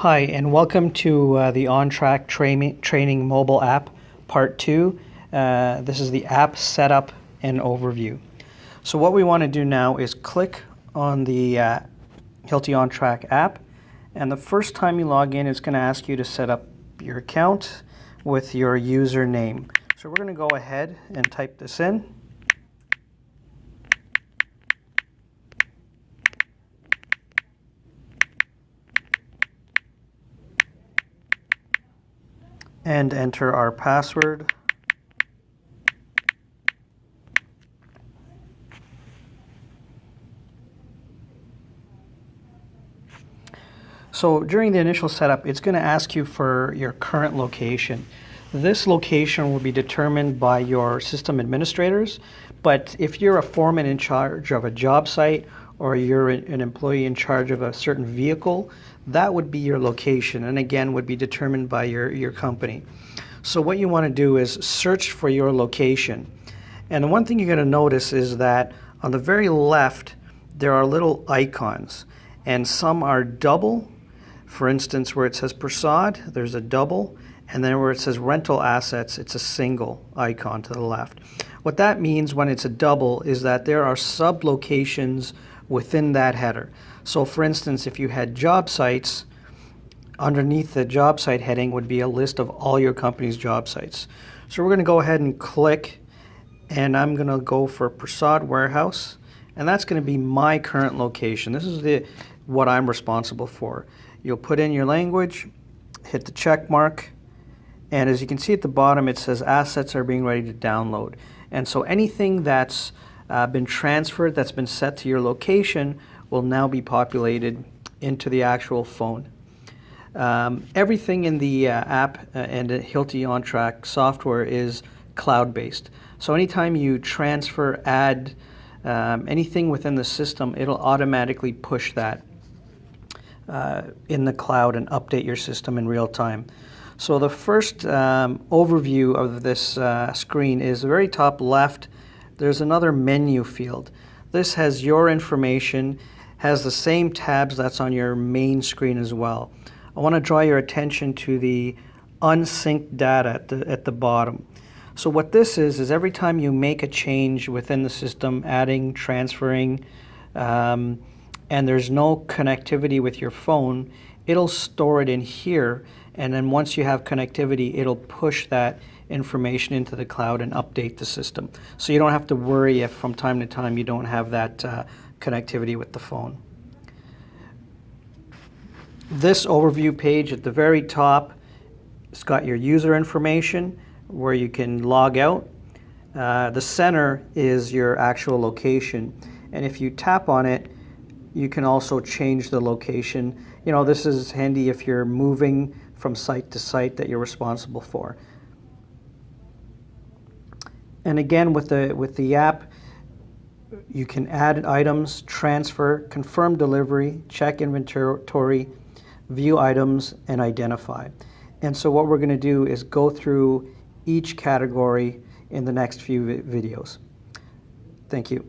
Hi, and welcome to the On-Track Training mobile app, part 2. This is the app setup and overview. So what we want to do now is click on the Hilti On-Track app, and the first time you log in, it's going to ask you to set up your account with your username. So we're going to go ahead and type this in. And enter our password. So during the initial setup, it's going to ask you for your current location. This location will be determined by your system administrators, but if you're a foreman in charge of a job site or you're an employee in charge of a certain vehicle, that would be your location, and again would be determined by your company. So what you want to do is search for your location. And the one thing you're going to notice is that on the very left, there are little icons, and some are double. For instance, where it says Prasad, there's a double, and then where it says rental assets, it's a single icon to the left. What that means when it's a double is that there are sub-locations within that header. So for instance, if you had job sites, underneath the job site heading would be a list of all your company's job sites. So we're going to go ahead and click, and I'm going to go for Prasad Warehouse, and that's going to be my current location. This is what I'm responsible for. You'll put in your language, hit the check mark, and as you can see at the bottom it says assets are being ready to download. And so anything that's been transferred, that's been set to your location, will now be populated into the actual phone. Everything in the app and the Hilti On-Track software is cloud-based. So anytime you transfer, add anything within the system, it'll automatically push that in the cloud and update your system in real time. So the first overview of this screen is the very top left. There's another menu field. This has your information, has the same tabs that's on your main screen as well. I want to draw your attention to the unsynced data at the bottom. So what this is every time you make a change within the system, adding, transferring, and there's no connectivity with your phone, it'll store it in here, and then once you have connectivity, it'll push that information into the cloud and update the system. So you don't have to worry if from time to time you don't have that connectivity with the phone. This overview page at the very top, it's got your user information where you can log out. The center is your actual location, and if you tap on it, you can also change the location. You know, this is handy if you're moving from site to site that you're responsible for. And again, with the app, you can add items, transfer, confirm delivery, check inventory, view items, and identify. And so what we're going to do is go through each category in the next few videos. Thank you.